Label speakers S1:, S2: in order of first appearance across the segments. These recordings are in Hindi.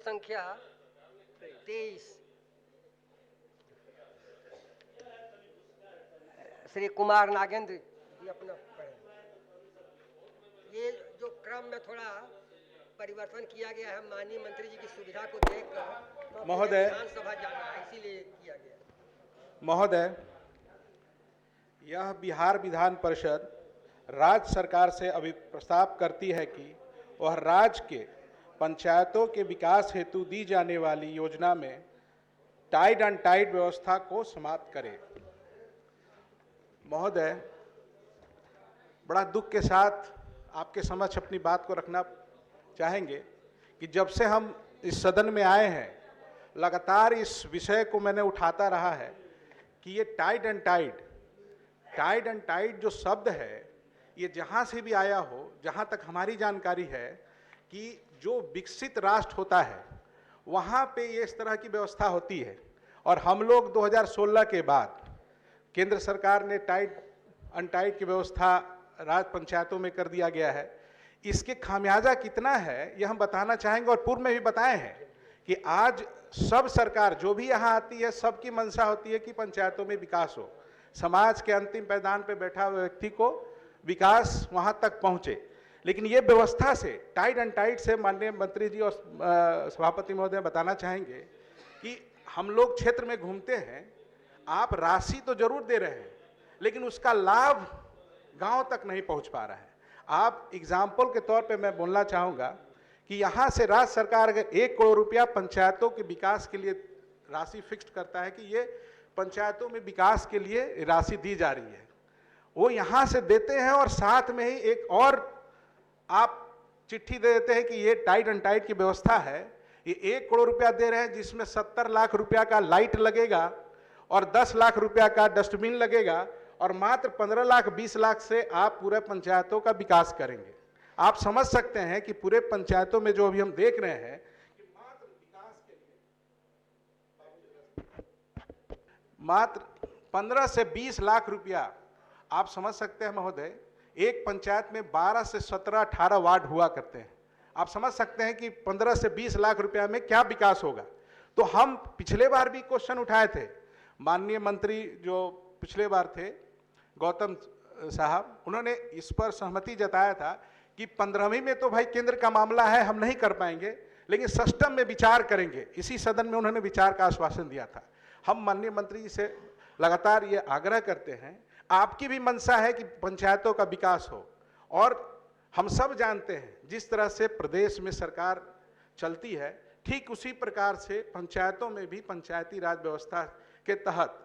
S1: संख्या 23 श्री कुमार नागेंद्र जी अपना पढ़ें। ये जो क्रम में थोड़ा परिवर्तन किया गया है माननीय मंत्री जी की सुविधा को देखकर,
S2: महोदय
S1: विधानसभा जाना है इसीलिए किया गया।
S2: महोदय, यह बिहार विधान परिषद राज्य सरकार से अभी प्रस्ताव करती है कि वह राज्य के पंचायतों के विकास हेतु दी जाने वाली योजना में टाइड एंड टाइड व्यवस्था को समाप्त करे। महोदय, बड़ा दुख के साथ आपके समक्ष अपनी बात को रखना चाहेंगे कि जब से हम इस सदन में आए हैं लगातार इस विषय को मैंने उठाता रहा है कि ये टाइड एंड टाइड जो शब्द है ये जहाँ से भी आया हो, जहाँ तक हमारी जानकारी है कि जो विकसित राष्ट्र होता है वहाँ पे ये इस तरह की व्यवस्था होती है। और हम लोग 2016 के बाद केंद्र सरकार ने टाइड अनटाइड की व्यवस्था राज्य पंचायतों में कर दिया गया है। इसके खामियाजा कितना है ये हम बताना चाहेंगे और पूर्व में भी बताए हैं कि आज सब सरकार जो भी यहाँ आती है सबकी मंशा होती है कि पंचायतों में विकास हो, समाज के अंतिम पायदान पर बैठा हुआ व्यक्ति को विकास वहाँ तक पहुँचे। लेकिन ये व्यवस्था से टाइड एंड टाइड से माननीय मंत्री जी और सभापति महोदय बताना चाहेंगे कि हम लोग क्षेत्र में घूमते हैं, आप राशि तो जरूर दे रहे हैं लेकिन उसका लाभ गांव तक नहीं पहुंच पा रहा है। आप एग्जाम्पल के तौर पे मैं बोलना चाहूँगा कि यहाँ से राज्य सरकार अगर 1 करोड़ रुपया पंचायतों के विकास के लिए राशि फिक्स्ड करता है कि ये पंचायतों में विकास के लिए राशि दी जा रही है, वो यहाँ से देते हैं और साथ में ही एक और आप चिट्ठी दे देते हैं कि ये टाइड एंड टाइड की व्यवस्था है। ये 1 करोड़ रुपया दे रहे हैं जिसमें 70 लाख रुपया का लाइट लगेगा और 10 लाख रुपया का डस्टबिन लगेगा और मात्र 15 लाख 20 लाख से आप पूरे पंचायतों का विकास करेंगे। आप समझ सकते हैं कि पूरे पंचायतों में जो अभी हम देख रहे हैं कि मात्र विकास के लिए मात्र 15 से 20 लाख रुपया, आप समझ सकते हैं महोदय, एक पंचायत में 12 से 17 18 वार्ड हुआ करते हैं। आप समझ सकते हैं कि 15 से 20 लाख रुपया में क्या विकास होगा। तो हम पिछले बार भी क्वेश्चन उठाए थे, माननीय मंत्री जो पिछले बार थे गौतम साहब, उन्होंने इस पर सहमति जताया था कि 15वीं में तो भाई केंद्र का मामला है, हम नहीं कर पाएंगे, लेकिन सिस्टम में विचार करेंगे। इसी सदन में उन्होंने विचार का आश्वासन दिया था। हम माननीय मंत्री जी से लगातार ये आग्रह करते हैं, आपकी भी मंशा है कि पंचायतों का विकास हो, और हम सब जानते हैं जिस तरह से प्रदेश में सरकार चलती है ठीक उसी प्रकार से पंचायतों में भी पंचायती राज व्यवस्था के तहत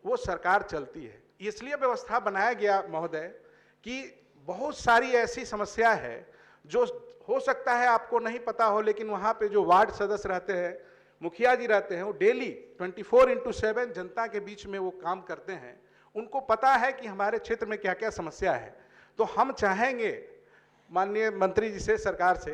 S2: वो सरकार चलती है। इसलिए व्यवस्था बनाया गया महोदय कि बहुत सारी ऐसी समस्या है जो हो सकता है आपको नहीं पता हो, लेकिन वहाँ पे जो वार्ड सदस्य रहते हैं, मुखिया जी रहते हैं, वो डेली 24/7 जनता के बीच में वो काम करते हैं। उनको पता है कि हमारे क्षेत्र में क्या क्या समस्या है। तो हम चाहेंगे माननीय मंत्री जी से, सरकार से,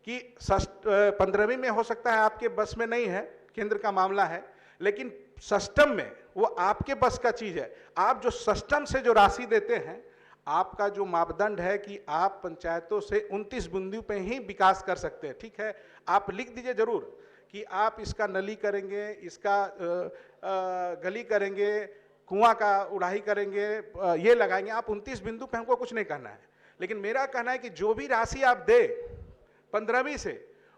S2: कि 15वीं में हो सकता है आपके बस में नहीं है, केंद्र का मामला है, लेकिन सिस्टम में वो आपके बस का चीज़ है। आप जो सिस्टम से जो राशि देते हैं, आपका जो मापदंड है कि आप पंचायतों से 29 बिंदु पे ही विकास कर सकते हैं। ठीक है, आप लिख दीजिए जरूर कि आप इसका नली करेंगे, इसका गली करेंगे, कुआं का उड़ाही करेंगे, ये लगाएंगे। आप 29 बिंदु पे हमको कुछ नहीं कहना है, लेकिन मेरा कहना है कि जो भी राशि आप दे 15वीं से,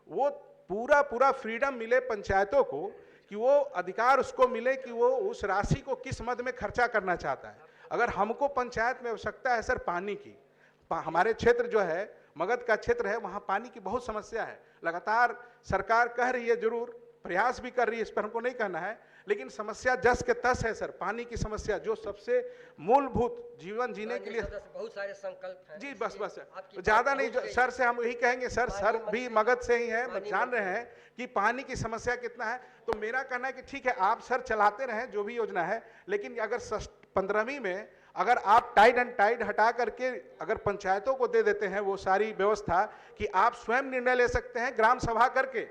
S2: वो पूरा फ्रीडम मिले पंचायतों को कि वो अधिकार उसको मिले कि वो उस राशि को किस मद में खर्चा करना चाहता है। अगर हमको पंचायत में आवश्यकता है सर पानी की, हमारे क्षेत्र जो है मगध का क्षेत्र है, वहाँ पानी की बहुत समस्या है। लगातार सरकार कह रही है, जरूर प्रयास भी कर रही है, इस पर हमको नहीं कहना है, लेकिन समस्या जस के तस है सर। पानी की समस्या जो सबसे मूलभूत जीवन जीने के लिए
S1: बहुत सारे संकल्प हैं।
S2: जी बस ज्यादा नहीं, सर से हम यही कहेंगे, सर भी मगध से ही है, जान रहे हैं कि पानी की समस्या कितना है। तो मेरा कहना है कि ठीक है, आप सर चलाते रहें जो भी योजना है, लेकिन अगर 15वीं में अगर आप टाइड एंड टाइड हटा करके अगर पंचायतों को दे देते हैं वो सारी व्यवस्था कि आप स्वयं निर्णय ले सकते हैं ग्राम सभा करके,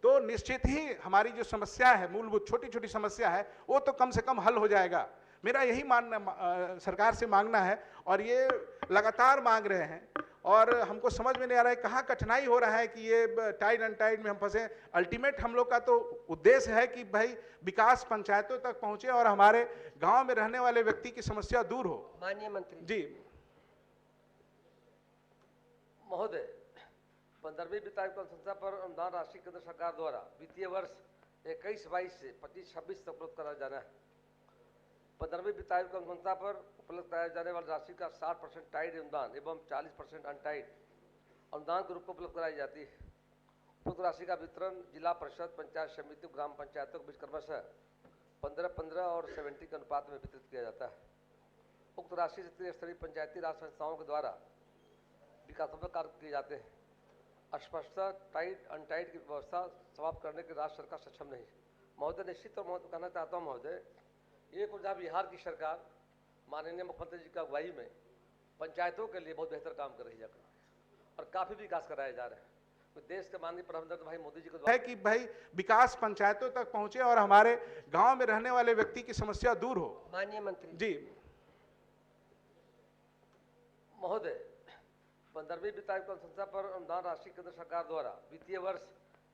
S2: तो निश्चित ही हमारी जो समस्या है, मूलभूत छोटी छोटी समस्या है, वो तो कम से कम हल हो जाएगा। मेरा यही मानना सरकार से मांगना है, और ये लगातार मांग रहे हैं। और हमको समझ में नहीं आ रहा है कहाँ कठिनाई हो रहा है कि ये टाइट अनटाइट में हम फंसे। अल्टीमेट हम लोग का तो उद्देश्य है कि भाई विकास पंचायतों तक पहुंचे और हमारे गांव में रहने वाले व्यक्ति की समस्या दूर हो।
S1: माननीय मंत्री
S2: जी
S3: महोदय, 15वीं वित्त आयोग की अनुशंसा पर अनुदान राशि केंद्र सरकार द्वारा वित्तीय वर्ष 21-22 से 25-26 तक उपलब्ध कराया जाना है। 15वीं वित्त आयोग की अनुशंसा पर उपलब्ध कराए जाने वाली राशि का 60% टाइड अनुदान एवं 40% अनटाइड अनुदान के रूप में उपलब्ध कराई जाती है। उपलब्ध राशि का वितरण जिला परिषद, पंचायत समिति, ग्राम पंचायतों के बीच क्रमशः 15-15 और 70 के अनुपात में वितरित किया जाता है। उक्त राशि से त्रिस्तरीय पंचायती राज संस्थाओं के द्वारा विकासात्मक कार्य किए जाते हैं। अस्पष्टता, टाइट अनटाइट की व्यवस्था समाप्त करने के राज्य सरकार सक्षम नहीं है। महोदय, निश्चित और कहना चाहता हूँ महोदय, एक और जहाँ बिहार की सरकार माननीय मुख्यमंत्री जी की अगुवाई में पंचायतों के लिए बहुत बेहतर काम कर रही है और काफ़ी विकास कराया जा रहा है। तो देश के माननीय प्रधानमंत्री भाई मोदी जी को
S2: है कि भाई विकास पंचायतों तक पहुंचे और हमारे गांव में रहने वाले व्यक्ति की समस्या दूर हो।
S1: माननीय मंत्री
S2: जी
S3: महोदय, 15वीं वित्त आयोग की अनुशंसा पर अनुदान राशि केंद्र सरकार द्वारा वित्तीय वर्ष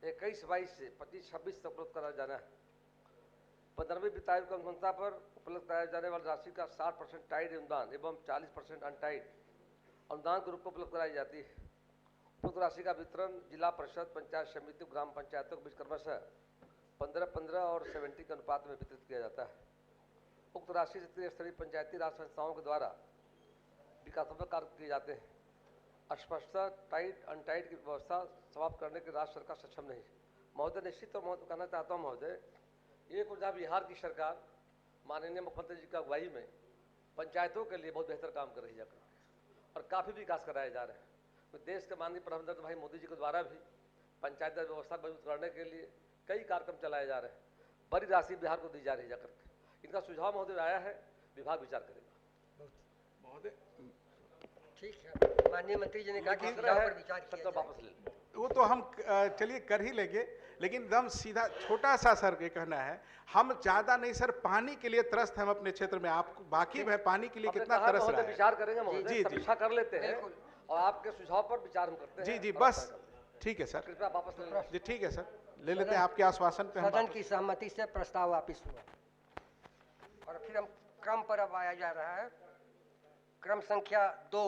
S3: 21-22 से 25-26 तक उपलब्ध कराया जाना है। 15वीं वित्त आयोग की अनुशंसा पर उपलब्ध कराए जाने वाली राशि का 60% टाइड अनुदान एवं 40% अनटाइड अनुदान के रूप में उपलब्ध कराई जाती है। उपलब्ध राशि का वितरण जिला परिषद, पंचायत समिति, ग्राम पंचायतों के बीच क्रमशः 15-15 और 70 के अनुपात में वितरित किया जाता है। उक्त राशि से त्रिस्तरीय पंचायती राज संस्थाओं के द्वारा विकासात्मक कार्य किए जाते हैं। अस्पष्टता, टाइट अनटाइट की व्यवस्था समाप्त करने के राज्य सरकार सक्षम नहीं है। महोदय, निश्चित और कहना चाहता हूँ महोदय, एक और जहाँ बिहार की सरकार माननीय मुख्यमंत्री जी की अगुवाई में पंचायतों के लिए बहुत बेहतर काम कर रही है और काफ़ी विकास कराया जा रहा है। तो देश के माननीय प्रधानमंत्री भाई मोदी जी के द्वारा भी पंचायत व्यवस्था मजबूत करने के लिए कई कार्यक्रम चलाए जा रहे हैं। बड़ी राशि बिहार को दी जा रही है करके। इनका सुझाव महोदय आया है, विभाग विचार करेगा।
S2: महोदय
S1: ठीक है, माननीय मंत्री जी ने कहा कि सुझाव पर विचार किया जाए।
S3: वापस ले लें।
S2: वो तो हम चलिए कर ही लेंगे, लेकिन एकदम सीधा छोटा सा सर ये कहना है, हम ज्यादा नहीं सर, पानी के लिए त्रस्त हैं हम अपने क्षेत्र में। आपको वाकिफ है पानी के लिए
S3: आपने
S2: कितना
S3: कहा
S2: तरस
S3: महोदय
S2: रहा है।
S3: विचार करेंगे
S2: जी,
S3: महोदय,
S2: जी।
S3: समीक्षा कर लेते हैं
S1: बिल्कुल।
S3: और आपके सुझाव पर विचार हम करते हैं।
S2: जी जी
S3: और
S2: बस
S3: आपका करते हैं।
S2: ठीक है सर।
S3: कृपया वापस ले लें।
S2: जी ठीक है सर, ले लेते हैं आपके आश्वासन पे हम
S1: सदन
S2: वापस-
S1: की सहमति से प्रस्ताव वापिस हुआ और फिर हम क्रम पर अब आया जा रहा है। क्रम संख्या 2